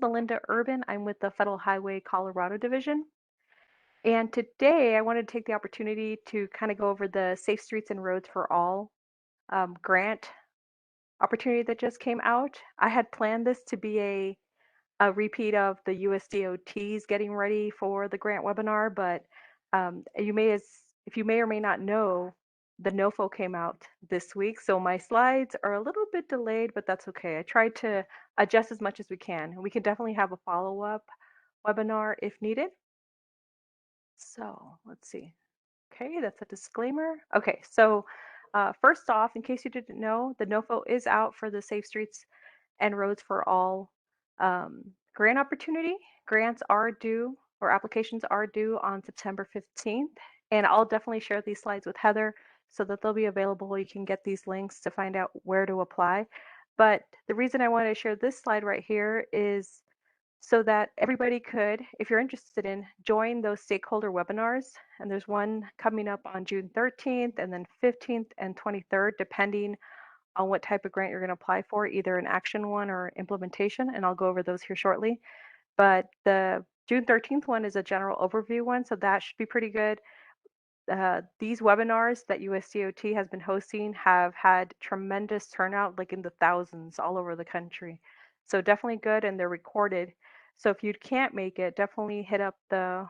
Melinda Urban. I'm with the Federal Highway Colorado Division. And today I wanted to take the opportunity to kind of go over the Safe Streets and Roads for All grant opportunity that just came out. I had planned this to be a repeat of the USDOT's getting ready for the grant webinar, but if you may or may not know, the NOFO came out this week, so my slides are a little bit delayed, but that's okay. I tried to adjust as much as we can, and we can definitely have a follow-up webinar if needed. So let's see. Okay, that's a disclaimer. Okay, so first off, in case you didn't know, the NOFO is out for the Safe Streets and Roads for All grant opportunity. Grants are due or applications are due on September 15th. And I'll definitely share these slides with Heather so that they'll be available. You can get these links to find out where to apply. But the reason I wanted to share this slide right here is so that everybody could, if you're interested in, join those stakeholder webinars. And there's one coming up on June 13th and then 15th and 23rd, depending on what type of grant you're going to apply for, either an action one or implementation. And I'll go over those here shortly. But the June 13th one is a general overview one, so that should be pretty good. These webinars that USDOT has been hosting have had tremendous turnout, like in the thousands all over the country. So definitely good, and they're recorded. So if you can't make it, definitely hit up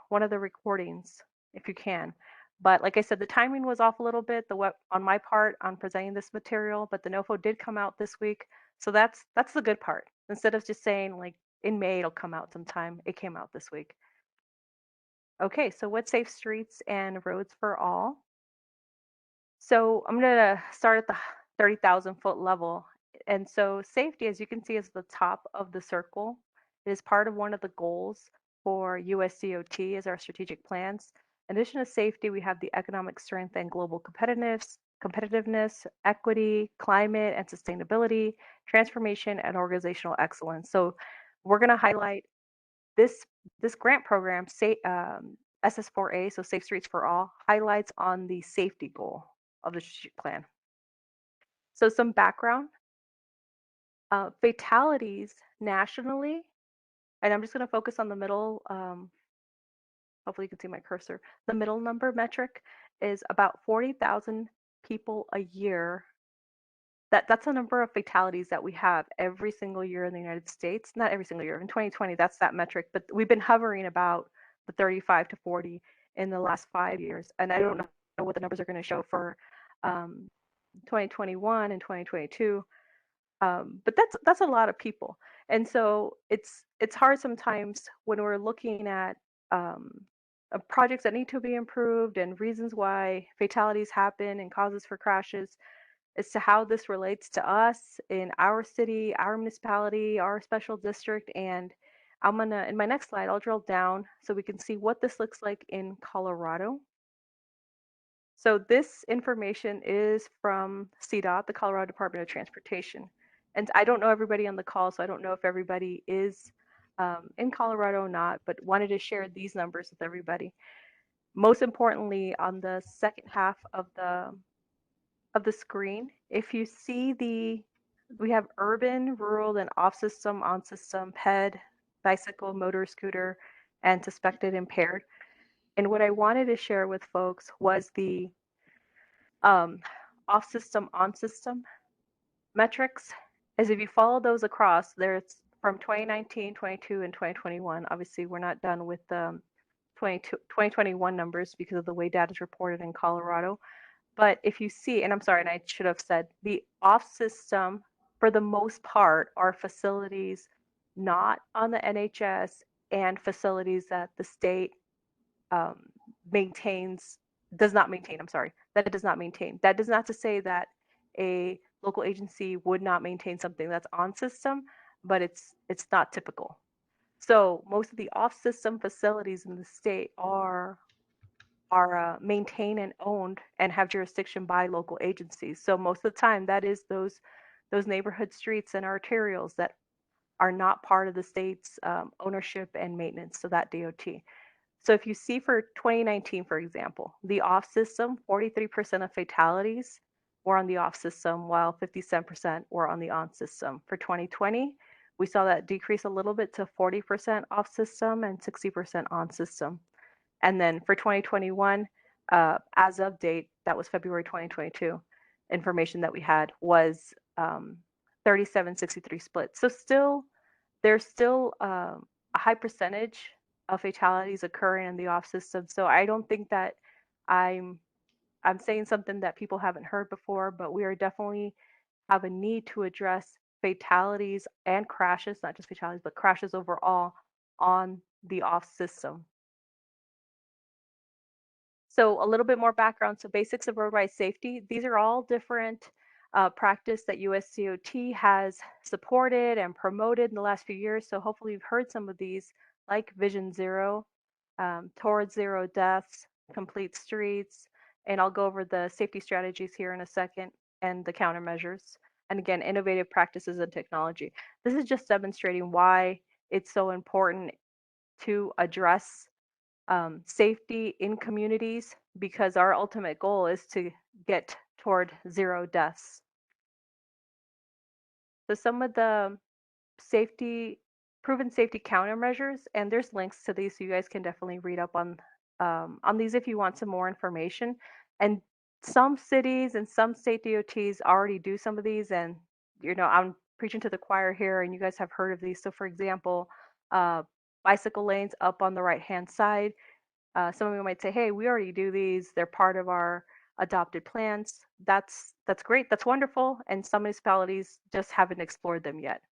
one of the recordings if you can. But like I said, the timing was off a little bit on my part on presenting this material, but the NOFO did come out this week. So that's the good part. Instead of just saying like in May it'll come out sometime, it came out this week. Okay, so what's Safe Streets and Roads for All? So I'm going to start at the 30,000 foot level. And so safety, as you can see, is the top of the circle. It is part of one of the goals for USDOT as our strategic plans. In addition to safety, we have the economic strength and global competitiveness, equity, climate and sustainability, transformation, and organizational excellence. So we're going to highlight this grant program, SS4A, so Safe Streets for All, highlights on the safety goal of the strategic plan. So some background, fatalities nationally, and I'm just going to focus on the middle, hopefully you can see my cursor. The middle number metric is about 40,000 people a year. That's the number of fatalities that we have every single year in the United States. Not every single year. In 2020, that's that metric, but we've been hovering about the 35 to 40 in the last 5 years. And I don't know what the numbers are going to show for 2021 and 2022. But that's a lot of people. And so it's hard sometimes when we're looking at projects that need to be improved and reasons why fatalities happen and causes for crashes as to how this relates to us in our city, our municipality, our special district. And in my next slide, I'll drill down so we can see what this looks like in Colorado. So this information is from CDOT, the Colorado Department of Transportation. And I don't know everybody on the call, so I don't know if everybody is in Colorado or not, but wanted to share these numbers with everybody. Most importantly, on the second half of the screen, if you see we have urban, rural, and off-system, on-system, PED, bicycle, motor, scooter, and suspected impaired. And what I wanted to share with folks was the off-system, on-system metrics. As if you follow those across, there's from 2019, 22, and 2021. Obviously, we're not done with the 2021 numbers because of the way data is reported in Colorado. But if you see, and I'm sorry, and I should have said, the off-system, for the most part, are facilities not on the NHS and facilities that the state does not maintain. I'm sorry, that it does not maintain. That does not to say that a local agency would not maintain something that's on system, but it's not typical. So most of the off-system facilities in the state are maintained and owned and have jurisdiction by local agencies. So most of the time, that is those neighborhood streets and arterials that are not part of the state's ownership and maintenance, so that DOT. So if you see for 2019, for example, the off system, 43% of fatalities were on the off system, while 57% were on the on system. For 2020, We saw that decrease a little bit to 40% off system and 60% on system. And then for 2021, as of date, that was February 2022, information that we had was 37-63 split. So there's still a high percentage of fatalities occurring in the off system. So I don't think that I'm I'm saying something that people haven't heard before, but we are definitely have a need to address fatalities and crashes, not just fatalities, but crashes overall on the off system. So a little bit more background. So basics of roadway safety. These are all different practice that USCOT has supported and promoted in the last few years. So hopefully you've heard some of these, like Vision Zero, Towards Zero Deaths, Complete Streets, and I'll go over the safety strategies here in a second and the countermeasures. And again, innovative practices and technology. This is just demonstrating why it's so important to address safety in communities because our ultimate goal is to get toward zero deaths. So some of the safety, proven safety countermeasures, and there's links to these, so you guys can definitely read up on these if you want some more information. And some cities and some state DOTs already do some of these, and I'm preaching to the choir here, and you guys have heard of these. So for example, uh, bicycle lanes up on the right hand side. Some of you might say, "Hey, we already do these. They're part of our adopted plans." That's great. That's wonderful. And some municipalities just haven't explored them yet.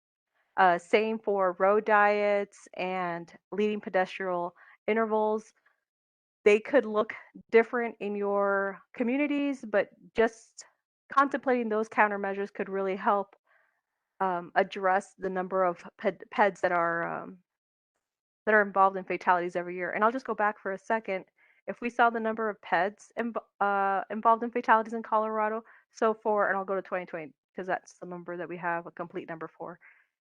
Same for road diets and leading pedestrian intervals. They could look different in your communities, but just contemplating those countermeasures could really help address the number of peds that are involved in fatalities every year. And I'll just go back for a second. If we saw the number of peds involved in fatalities in Colorado, and I'll go to 2020 because that's the number that we have a complete number for,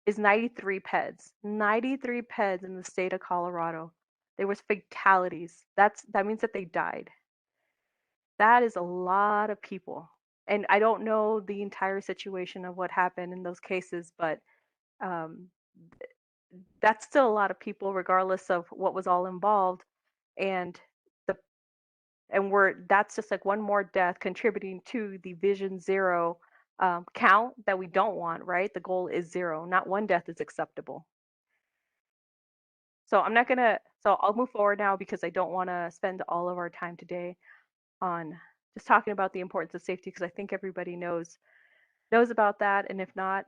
is 93 peds. 93 peds in the state of Colorado. There was fatalities. That means that they died. That is a lot of people. And I don't know the entire situation of what happened in those cases, but um, that's still a lot of people, regardless of what was all involved. And the and we're that's just like one more death contributing to the Vision Zero count that we don't want. Right? The goal is zero. Not one death is acceptable. So I'm not gonna. So I'll move forward now because I don't want to spend all of our time today on just talking about the importance of safety because I think everybody knows about that. And if not,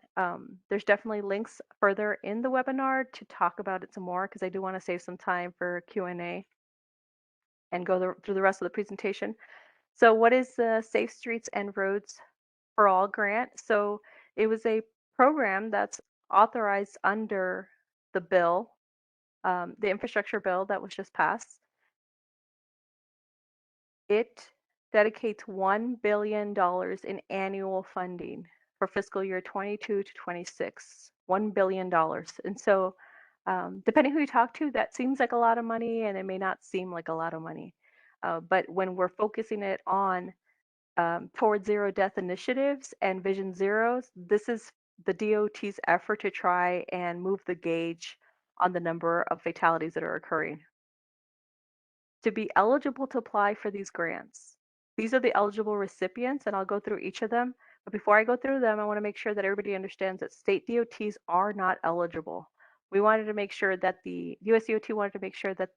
there's definitely links further in the webinar to talk about it some more because I do want to save some time for Q&A and go through the rest of the presentation. So what is the Safe Streets and Roads for All grant? So it was a program that's authorized under the bill, the infrastructure bill that was just passed. It dedicates $1 billion in annual funding for fiscal year 22 to 26. $1 billion. And so, depending who you talk to, that seems like a lot of money, and it may not seem like a lot of money. But when we're focusing it on towards zero death initiatives and Vision Zeros, this is the DOT's effort to try and move the gauge on the number of fatalities that are occurring. To be eligible to apply for these grants, these are the eligible recipients, and I'll go through each of them. But before I go through them, I want to make sure that everybody understands that state DOTs are not eligible. We wanted to make sure that the USDOT wanted to make sure that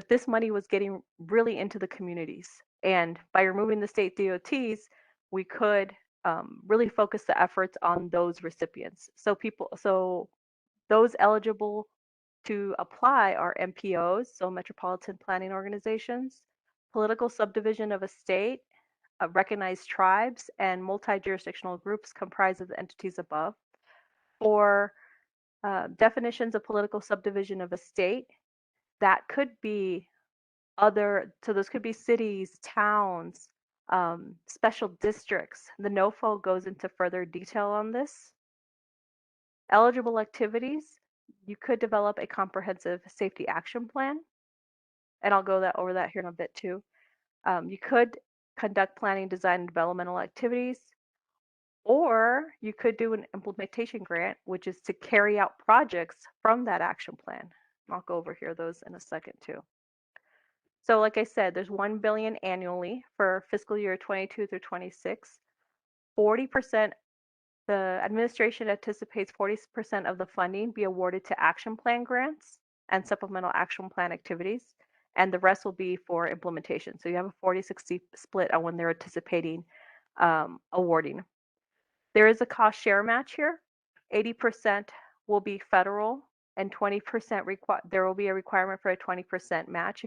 this money was getting really into the communities. And by removing the state DOTs, we could really focus the efforts on those recipients. So those eligible to apply are MPOs, so metropolitan planning organizations, political subdivision of a state, recognized tribes, and multi-jurisdictional groups comprised of the entities above. For definitions of political subdivision of a state, that could be so those could be cities, towns, special districts. The NOFO goes into further detail on this. Eligible activities, you could develop a comprehensive safety action plan, and I'll go over that here in a bit too. You could conduct planning, design, and developmental activities, Or you could do an implementation grant, which is to carry out projects from that action plan. I'll go over here those in a second too. So like I said, there's 1 billion annually for fiscal year 22 through 26. 40%, the administration anticipates 40% of the funding be awarded to action plan grants and supplemental action plan activities, and the rest will be for implementation. So you have a 40-60 split on when they're anticipating awarding. There is a cost share match here. 80% will be federal and 20% there will be a requirement for a 20% match.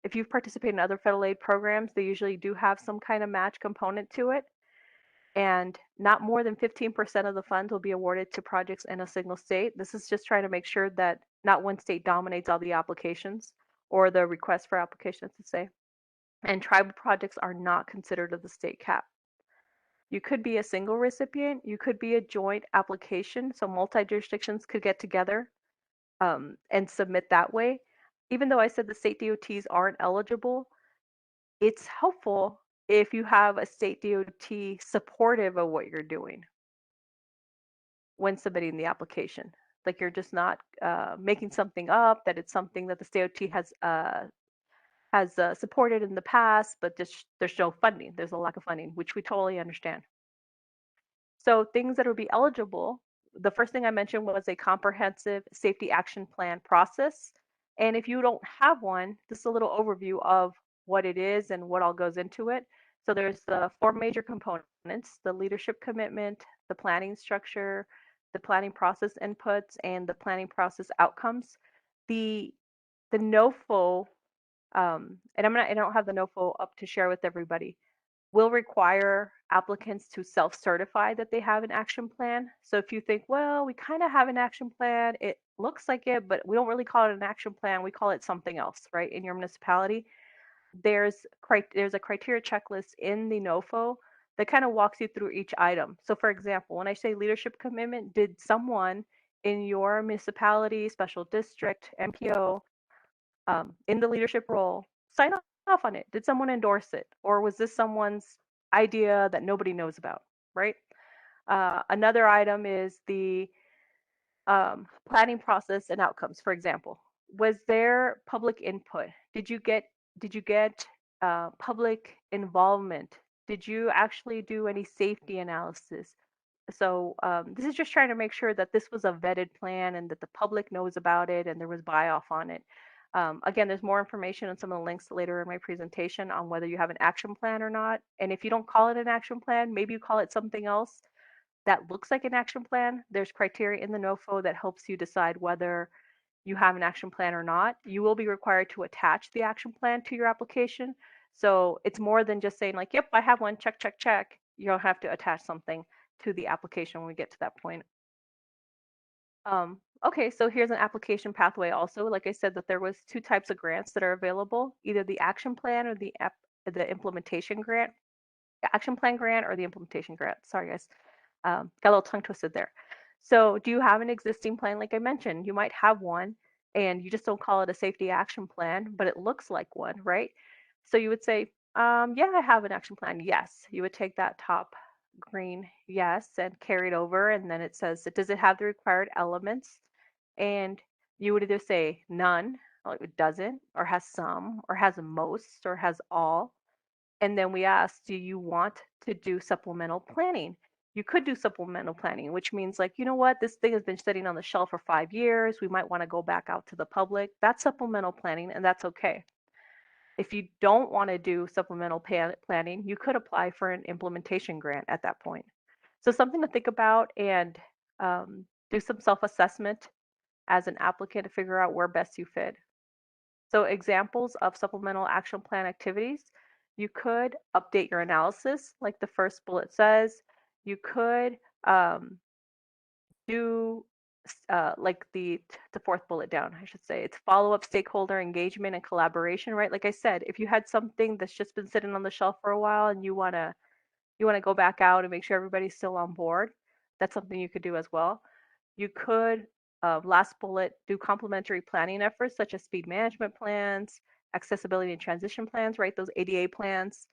If you've participated in other federal aid programs, they usually do have some kind of match component to it. And not more than 15% of the funds will be awarded to projects in a single state. This is just trying to make sure that not one state dominates all the applications or the request for applications to say. And tribal projects are not considered of the state cap. You could be a single recipient, you could be a joint application, so multi-jurisdictions could get together and submit that way. Even though I said the state DOTs aren't eligible, it's helpful if you have a state DOT supportive of what you're doing when submitting the application. Like you're just not making something up, that it's something that the state DOT has supported in the past, but just there's no funding. There's a lack of funding, which we totally understand. So things that would be eligible, the first thing I mentioned was a comprehensive safety action plan process. And if you don't have one, this is a little overview of what it is and what all goes into it. So there's the four major components: the leadership commitment, the planning structure, the planning process inputs, and the planning process outcomes. The the NOFO, and I don't have the NOFO up to share with everybody, will require applicants to self-certify that they have an action plan. So if you think, well, we kind of have an action plan, it looks like it, but we don't really call it an action plan, we call it something else, right? In your municipality, there's a criteria checklist in the NOFO that kind of walks you through each item. So for example, when I say leadership commitment, did someone in your municipality, special district, MPO, in the leadership role, sign off on it? Did someone endorse it? Or was this someone's idea that nobody knows about, right? Another item is the planning process and outcomes. For example, was there public input? Did you get public involvement? Did you actually do any safety analysis? So this is just trying to make sure that this was a vetted plan and that the public knows about it and there was buy-off on it. Again, there's more information on some of the links later in my presentation on whether you have an action plan or not. And if you don't call it an action plan, maybe you call it something else that looks like an action plan. There's criteria in the NOFO that helps you decide whether you have an action plan or not. You will be required to attach the action plan to your application. So it's more than just saying like, yep, I have one, check, check, check. You'll have to attach something to the application when we get to that point. Okay, so here's an application pathway also. Like I said, that there was two types of grants that are available, either the action plan or the implementation grant, action plan grant or the implementation grant. Sorry, guys. Got a little tongue twisted there. So do you have an existing plan? Like I mentioned, you might have one and you just don't call it a safety action plan, but it looks like one, right? So you would say, yeah, I have an action plan. Yes. You would take that top green yes and carry it over. And then it says, does it have the required elements? And you would either say none, or it doesn't, or has some, or has most, or has all. And then we ask, do you want to do supplemental planning? You could do supplemental planning, which means like, you know what, this thing has been sitting on the shelf for 5 years. We might want to go back out to the public. That's supplemental planning, and that's okay. If you don't want to do supplemental planning, you could apply for an implementation grant at that point. So something to think about and do some self-assessment as an applicant to figure out where best you fit. So examples of supplemental action plan activities, you could update your analysis, like the first bullet says. You could do like the fourth bullet down, I should say. It's follow up stakeholder engagement and collaboration, right? Like I said, if you had something that's just been sitting on the shelf for a while and you wanna go back out and make sure everybody's still on board, that's something you could do as well. You could, last bullet, do complementary planning efforts such as speed management plans, accessibility and transition plans, right? Those ADA plans.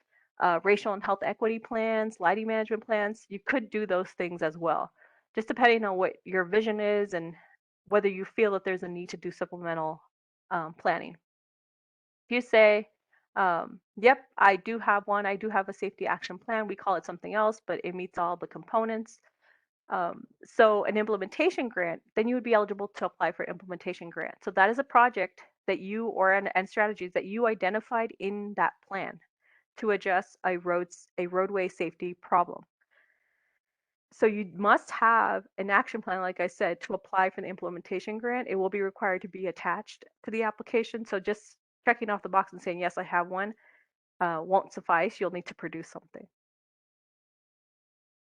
racial and health equity plans, lighting management plans. You could do those things as well, just depending on what your vision is and whether you feel that there's a need to do supplemental planning. If you say, yep, I do have one, I do have a safety action plan, we call it something else, but it meets all the components. So an implementation grant, then you would be eligible to apply for implementation grant. So that is a project that you and strategies that you identified in that plan to address a roadway safety problem. So you must have an action plan, like I said, to apply for the implementation grant. It will be required to be attached to the application. So just checking off the box and saying, yes, I have one, won't suffice. You'll need to produce something.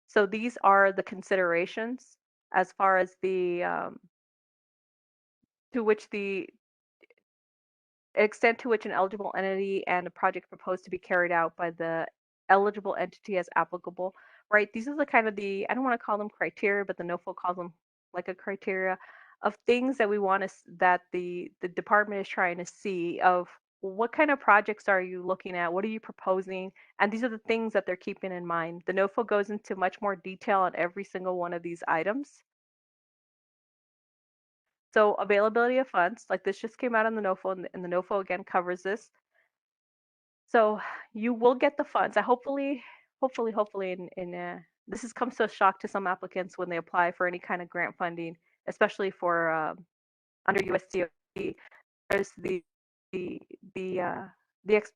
So these are the considerations as far as the to which the extent to which an eligible entity and a project proposed to be carried out by the eligible entity as applicable, right? These are the kind of the, I don't want to call them criteria, but the NOFO calls them like a criteria of things that we want to, that the department is trying to see of what kind of projects are you looking at? What are you proposing? And these are the things that they're keeping in mind. The NOFO goes into much more detail on every single one of these items. So availability of funds, like this just came out on the NOFO, and the NOFO again covers this. So you will get the funds. I hopefully, this has come to a shock to some applicants when they apply for any kind of grant funding, especially for under USDOT. There's the the uh, the ex,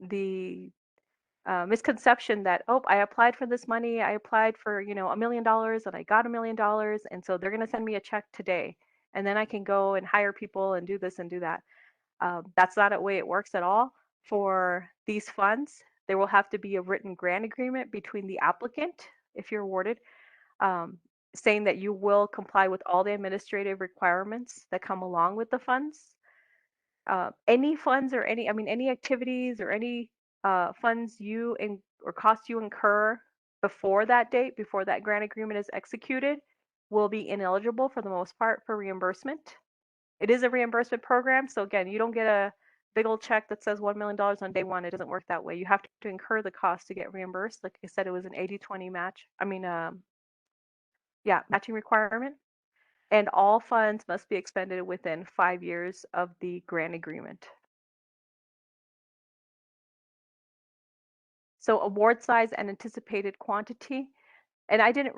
the misconception that, oh, I applied for this money, I applied for $1 million and I got $1 million, and so they're going to send me a check today, and then I can go and hire people and do this and do that. That's not the way it works at all. For these funds, there will have to be a written grant agreement between the applicant, if you're awarded, um, saying that you will comply with all the administrative requirements that come along with the funds. Any funds or any activities or any funds or costs you incur before that date, before that grant agreement is executed, will be ineligible for the most part for reimbursement. It is a reimbursement program, so again, you don't get a big old check that says $1 million on day one. It doesn't work that way. You have to incur the cost to get reimbursed. Like I said, it was an 80-20 match. Yeah, matching requirement. And all funds must be expended within 5 years of the grant agreement. So award size and anticipated quantity. And I didn't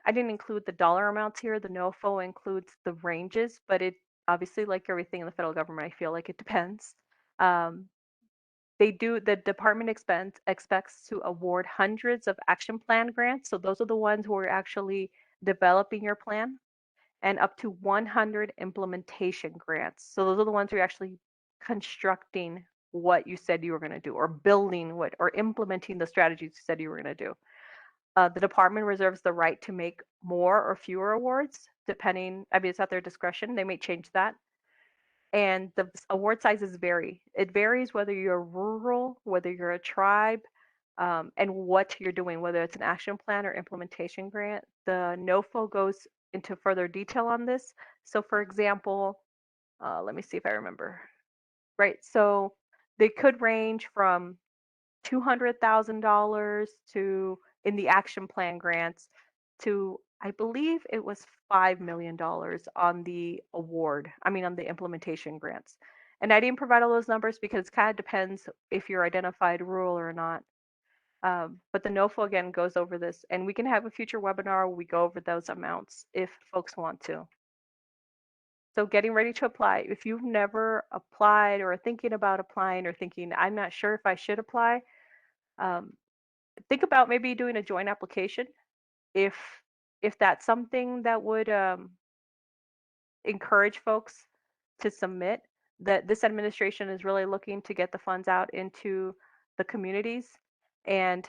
include the dollar amounts here. The NOFO includes the ranges, but it obviously, like everything in the federal government, I feel like it depends. Um, the department expects to award hundreds of action plan grants. So those are the ones who are actually developing your plan, and up to 100 implementation grants. So those are the ones who are actually constructing what you said you were going to do, or building or implementing the strategies you said you were going to do. The department reserves the right to make more or fewer awards, depending, it's at their discretion. They may change that. And the award sizes vary. It varies whether you're rural, whether you're a tribe, and what you're doing, whether it's an action plan or implementation grant. The NOFO goes into further detail on this. So, for example, let me see if I remember. Right. So they could range from $200,000 to, in the action plan grants, to, I believe it was $5 million on the on the implementation grants. And I didn't provide all those numbers because it kind of depends if you're identified rural or not. But the NOFO again goes over this, and we can have a future webinar where we go over those amounts if folks want to. So getting ready to apply. If you've never applied or are thinking about applying or thinking, I'm not sure if I should apply, um, think about maybe doing a joint application if that's something that would encourage folks to submit. That this administration is really looking to get the funds out into the communities, and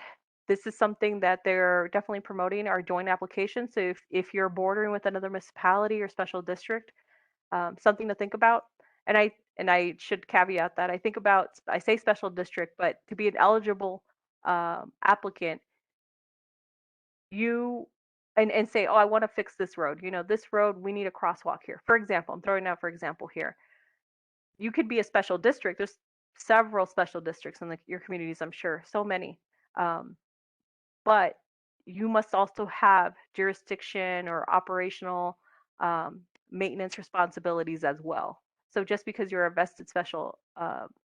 this is something that they're definitely promoting, our joint application. So if you're bordering with another municipality or special district, something to think about. And I should caveat that I say special district, but to be an eligible applicant, you and say, oh, I want to fix this road. This road, we need a crosswalk here. For example, I'm throwing out for example here. You could be a special district. several special districts in your communities, I'm sure, so many. Um, but you must also have jurisdiction or operational um, maintenance responsibilities as well. So just because you're a vested special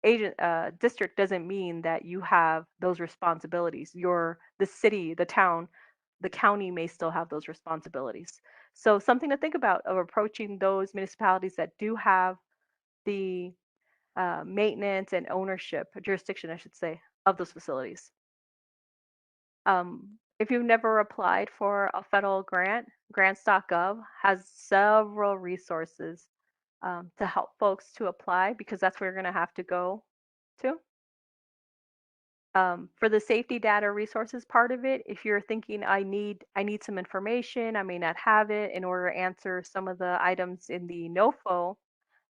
agent district doesn't mean that you have those responsibilities. The city, the town, the county may still have those responsibilities. So something to think about of approaching those municipalities that do have the maintenance and ownership, jurisdiction, I should say, of those facilities. If you've never applied for a federal grant, grants.gov has several resources to help folks to apply because that's where you're going to have to go to. For the safety data resources part of it, if you're thinking I need some information, I may not have it in order to answer some of the items in the NOFO,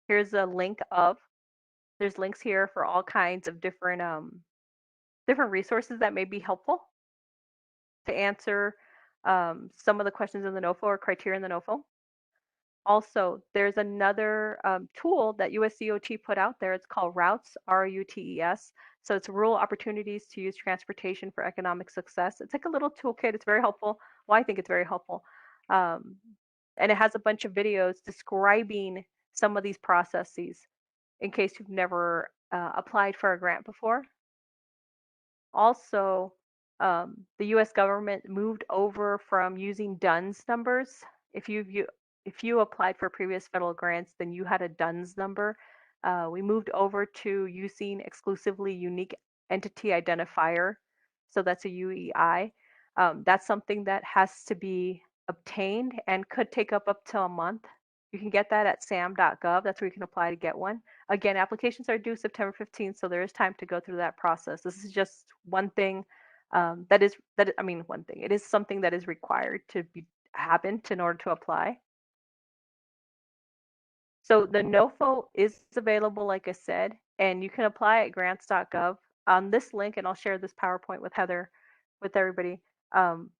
here's a link of there's links here for all kinds of different resources that may be helpful to answer some of the questions in the NOFO or criteria in the NOFO. Also, there's another tool that USDOT put out there. It's called Routes, RUTES. So it's rural opportunities to use transportation for economic success. It's like a little toolkit. It's very helpful. Well, I think it's very helpful. Um, and it has a bunch of videos describing some of these processes in case you've never applied for a grant before. Also, the U.S. government moved over from using DUNS numbers. If you applied for previous federal grants, then you had a DUNS number. We moved over to using exclusively unique entity identifier, so that's a UEI. That's something that has to be obtained and could take up to a month. You can get that at sam.gov. That's where you can apply to get one. Again, applications are due September 15th, so there is time to go through that process. This is just one thing I mean, one thing. It is something that is required to be happen in order to apply. So the NOFO is available, like I said, and you can apply at grants.gov on this link, and I'll share this PowerPoint with Heather, with everybody. Um,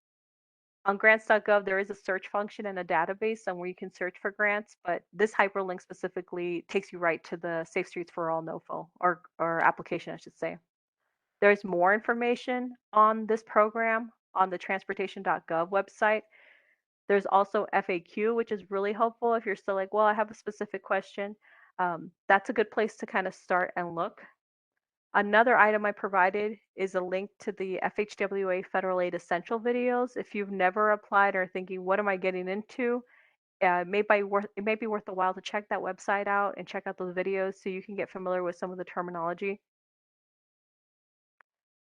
on grants.gov, there is a search function and a database on where you can search for grants, but this hyperlink specifically takes you right to the Safe Streets for All NOFO or application, I should say. There's more information on this program on the transportation.gov website. There's also FAQ, which is really helpful if you're still like, well, I have a specific question. That's a good place to kind of start and look. Another item I provided is a link to the FHWA Federal Aid Essential videos. If you've never applied or thinking, what am I getting into? It may be worth a while to check that website out and check out those videos so you can get familiar with some of the terminology.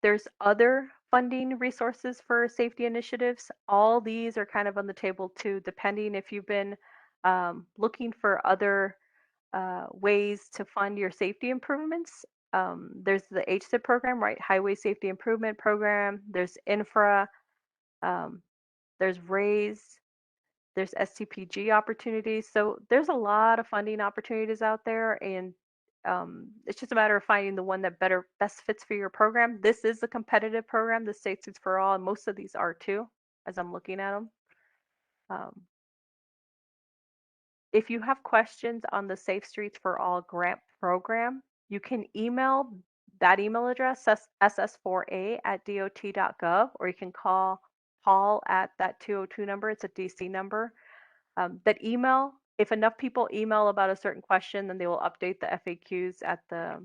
There's other funding resources for safety initiatives. All these are kind of on the table too, depending if you've been looking for other ways to fund your safety improvements. There's the HSIP program, right? Highway Safety Improvement Program. There's infra. Um, there's RAISE. There's STPG opportunities. So there's a lot of funding opportunities out there, and it's just a matter of finding the one that best fits for your program. This is a competitive program, the State Suits for All, and most of these are too, as I'm looking at them. If you have questions on the Safe Streets for All grant program, you can email that email address, ss4a@dot.gov, or you can call Paul at that 202 number. It's a DC number. That email, if enough people email about a certain question, then they will update the FAQs at the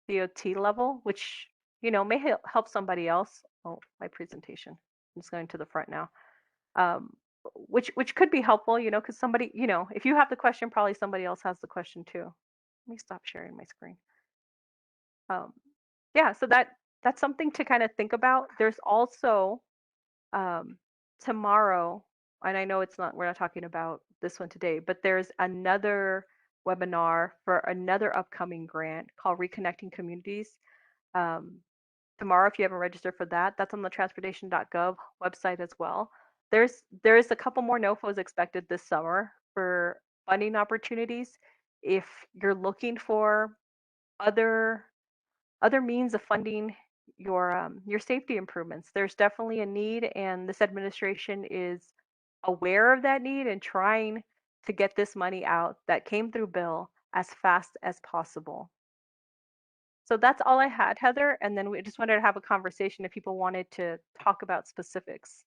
DOT level, which may help somebody else. Oh, my presentation. I'm just going to the front now. Um, which could be helpful, because somebody, if you have the question, probably somebody else has the question too. Let me stop sharing my screen. Um, yeah, so that's something to kind of think about. There's also tomorrow, and I know we're not talking about this one today, but there's another webinar for another upcoming grant called Reconnecting Communities. Tomorrow, if you haven't registered for that, that's on the transportation.gov website as well. There's a couple more NOFOs expected this summer for funding opportunities. If you're looking for other means of funding your safety improvements, there's definitely a need, and this administration is aware of that need and trying to get this money out that came through bill as fast as possible. So that's all I had, Heather, and then we just wanted to have a conversation if people wanted to talk about specifics.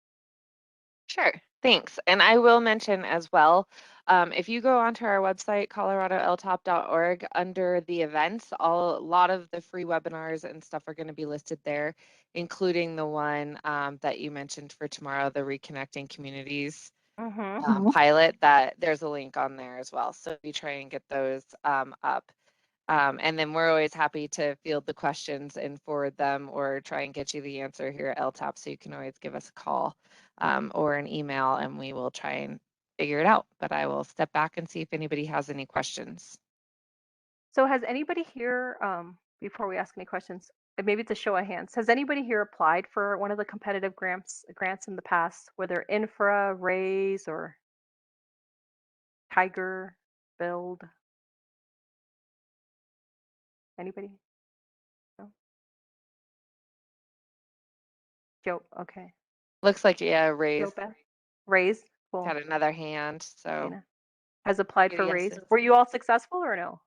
Sure, thanks. And I will mention as well, if you go onto our website, coloradoltop.org, under the events, a lot of the free webinars and stuff are going to be listed there, including the one that you mentioned for tomorrow, the Reconnecting Communities Mhm. pilot, that there's a link on there as well. So we try and get those up. And then we're always happy to field the questions and forward them or try and get you the answer here at LTAP. So you can always give us a call or an email and we will try and figure it out. But I will step back and see if anybody has any questions. So has anybody here, before we ask any questions, and maybe it's a show of hands, has anybody here applied for one of the competitive grants in the past, whether infra, raise, or tiger, build? Anybody? No? Joe, okay. Looks like, yeah, Joe Ray's Beth? Raise, cool. had another hand. So Dana has applied for yes, raise. Were you all successful or no?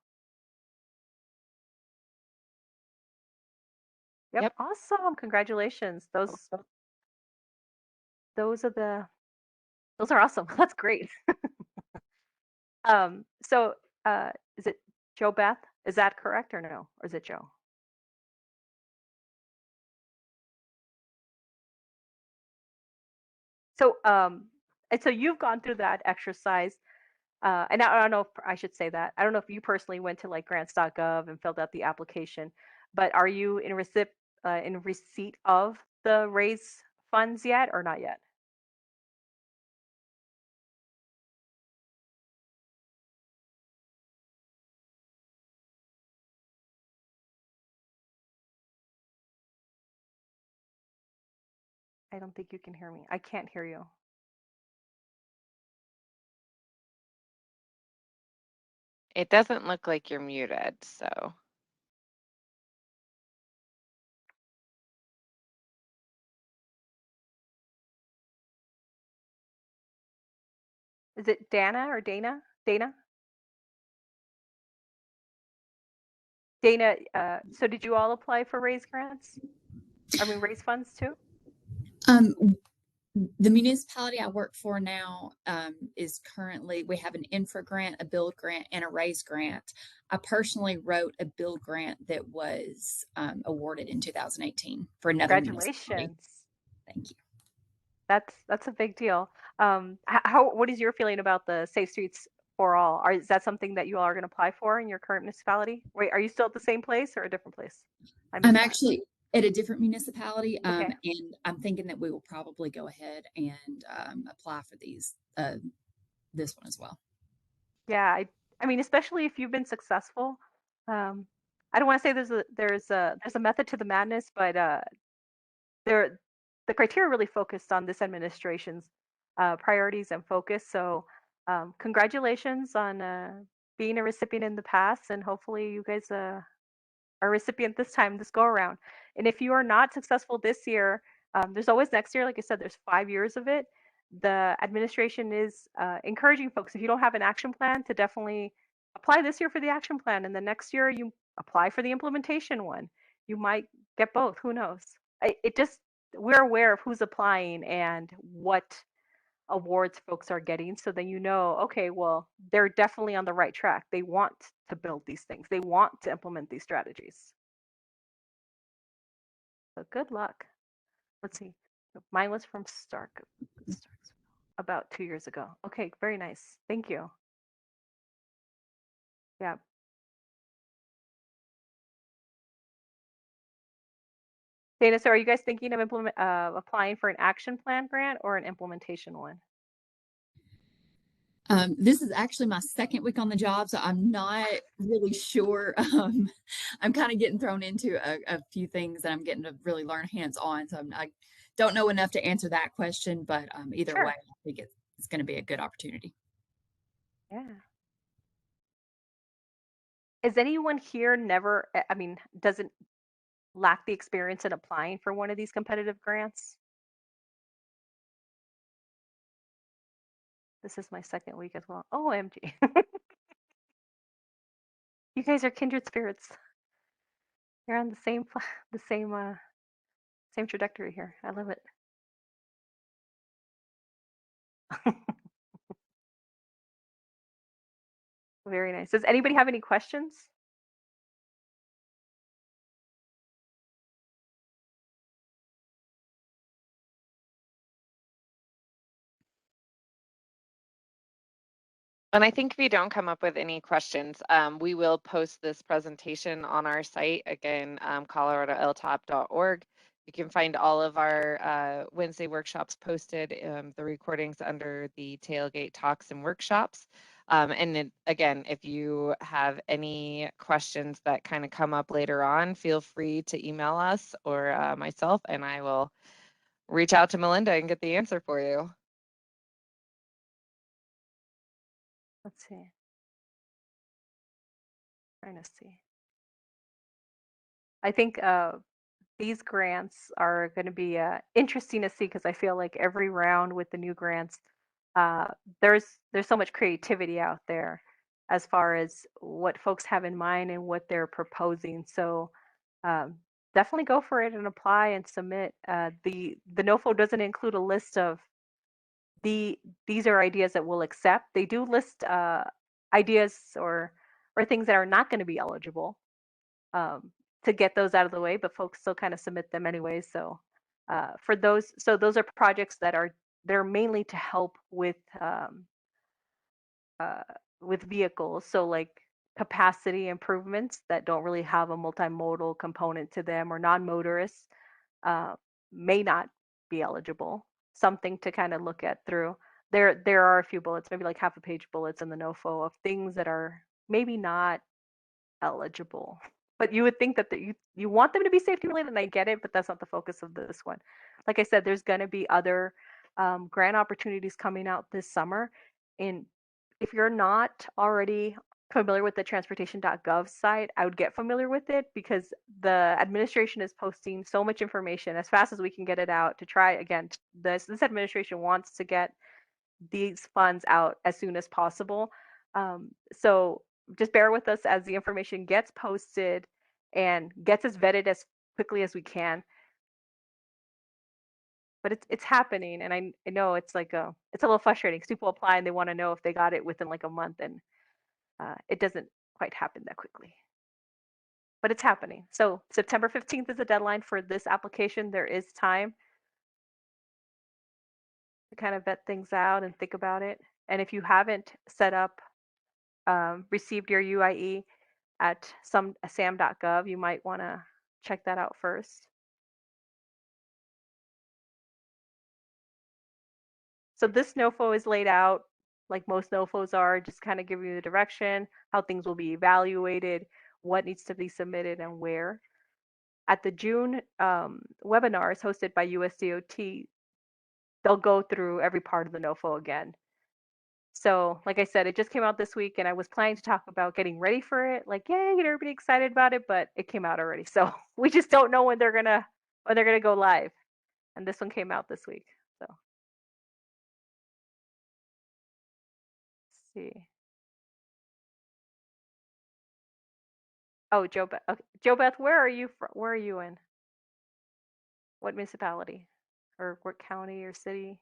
Yep, yep. awesome. Congratulations. Those are the those are awesome. That's great. So is it Joe Beth? Is that correct or no? Or is it Joe? So and so you've gone through that exercise. And I don't know if I should say that. I don't know if you personally went to like grants.gov and filled out the application, but are you in receipt of the raise funds yet or not yet? I don't think you can hear me. I can't hear you. It doesn't look like you're muted. So Is it Dana or Dana? Dana? Dana, so did you all apply for raise grants? I mean, raise funds too? Um, the municipality I work for now is currently, we have an infra grant, a build grant, and a raise grant. I personally wrote a build grant that was awarded in 2018 for another municipality. Congratulations. Thank you. That's a big deal. What is your feeling about the Safe Streets for All? Is that something that you all are going to apply for in your current municipality? Wait, are you still at the same place or a different place? I I'm missed that. actually at a different municipality, Okay. and I'm thinking that we will probably go ahead and apply for this one as well. Yeah, I mean, especially if you've been successful. Um, I don't want to say there's a method to the madness, but there the criteria really focused on this administration's priorities and focus. So congratulations on being a recipient in the past, and hopefully you guys are a recipient this time, this go around. And if you are not successful this year, there's always next year. Like I said, there's 5 years of it. The administration is encouraging folks, if you don't have an action plan, to definitely apply this year for the action plan, and the next year you apply for the implementation one. You might get both. Who knows? It just we're aware of who's applying and what awards folks are getting, so then you know, okay, well, they're definitely on the right track. They want to build these things. They want to implement these strategies. So good luck. Let's see. Mine was from Stark about 2 years ago. Okay, very nice. Thank you. Yeah. Dana, so are you guys thinking of applying for an action plan grant or an implementation one? This is actually my second week on the job, so I'm not really sure. I'm kind of getting thrown into a few things that I'm getting to really learn hands on. So I don't know enough to answer that question, but either way, Sure. I think it's going to be a good opportunity. Yeah. Is anyone here never, I mean, doesn't lack the experience in applying for one of these competitive grants? This is my second week as well. OMG. You guys are kindred spirits. You're on the same the same trajectory here. I love it. Very nice. Does anybody have any questions? And I think if you don't come up with any questions, we will post this presentation on our site, again, coloradoltap.org. You can find all of our Wednesday workshops posted, the recordings under the tailgate talks and workshops. And then, again, if you have any questions that kind of come up later on, feel free to email us or myself, and I will reach out to Melinda and get the answer for you. Let's see. Trying to see. I think these grants are going to be interesting to see because I feel like every round with the new grants, uh, there's so much creativity out there as far as what folks have in mind and what they're proposing. So um, definitely go for it and apply and submit. The NOFO doesn't include a list of these are ideas that we'll accept. They do list ideas or things that are not going to be eligible um, to get those out of the way, but folks still kind of submit them anyway. So for those, so those are projects that are they're mainly to help uh, with vehicles. So like capacity improvements that don't really have a multimodal component to them or non-motorists uh, may not be eligible. Something to kind of look at through. There are a few bullets, maybe like half a page bullets in the NOFO of things that are maybe not eligible. But you would think that you want them to be safety related, and I get it, but that's not the focus of this one. Like I said, there's going to be other grant opportunities coming out this summer. And if you're not already familiar with the transportation.gov site, I would get familiar with it because the administration is posting so much information as fast as we can get it out to try again. This administration wants to get these funds out as soon as possible. So just bear with us as the information gets posted and gets us vetted as quickly as we can. But it's happening, and I know it's like it's a little frustrating because people apply and they want to know if they got it within like a month, and it doesn't quite happen that quickly. But it's happening. So September 15th is the deadline for this application. There is time to kind of vet things out and think about it. And if you haven't set up received your UIE at some sam.gov, you might want to check that out first. So this NOFO is laid out like most NOFOs are, just kind of giving you the direction, how things will be evaluated, what needs to be submitted, and where. At the June webinars hosted by USDOT, they'll go through every part of the NOFO again. So, like I said, it just came out this week, and I was planning to talk about getting ready for it, like, yay, get everybody excited about it, but it came out already. So we just don't know when they're gonna go live. And this one came out this week. So let's see. Oh, Joe Beth. Okay. Joe Beth, where are you from? Where are you in? What municipality? Or what county or city?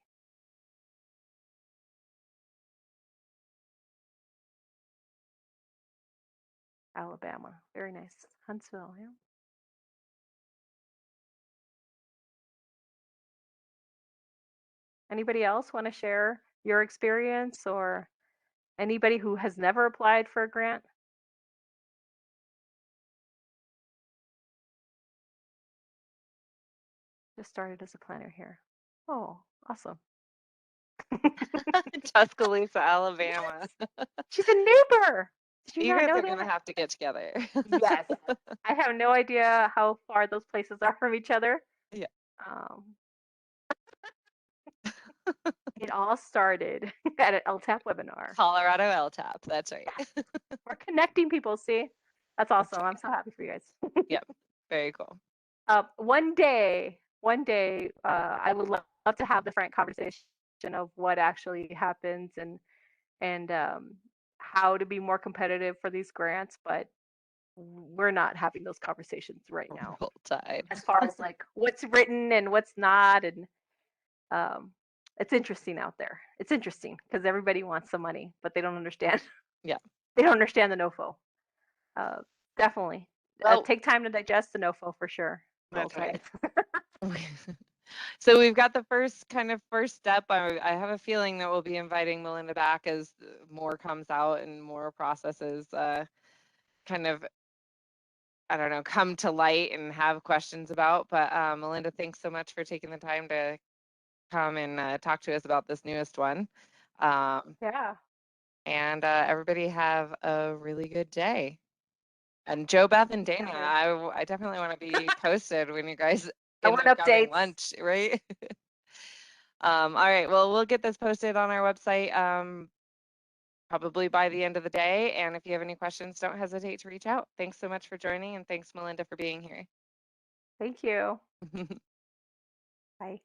Alabama. Very nice. Huntsville, yeah. Anybody else want to share your experience or anybody who has never applied for a grant? Just started as a planner here. Oh, awesome. Tuscaloosa, Alabama. She's a neighbor. Did you You not guys know are gonna that? have to get together. Yes. I have no idea how far those places are from each other. Yeah. Um, it all started at an LTAP webinar. Colorado LTAP. That's right. We're connecting people. See, that's That's awesome. I'm right. so happy for you guys. Yep. Very cool. One day, I would love to have the frank conversation of what actually happens and how to be more competitive for these grants. But we're not having those conversations right now. Roll Tide. As far as like what's written and what's not, and it's interesting out there. It's interesting because everybody wants some money, but they don't understand. Yeah. They don't understand the NOFO. Definitely. Well, Take time to digest the NOFO for sure. that's Roll right. Tide. So we've got the first step. I have a feeling that we'll be inviting Melinda back as more comes out and more processes kind of, I don't know, come to light and have questions about. But Melinda, thanks so much for taking the time to come and talk to us about this newest one. Yeah. And everybody have a really good day. And Joe, Beth, and Dana, I definitely want to be posted when you guys end up having lunch, right? All right, well, we'll get this posted on our website probably by the end of the day. And if you have any questions, don't hesitate to reach out. Thanks so much for joining, and thanks, Melinda, for being here. Thank you. Bye.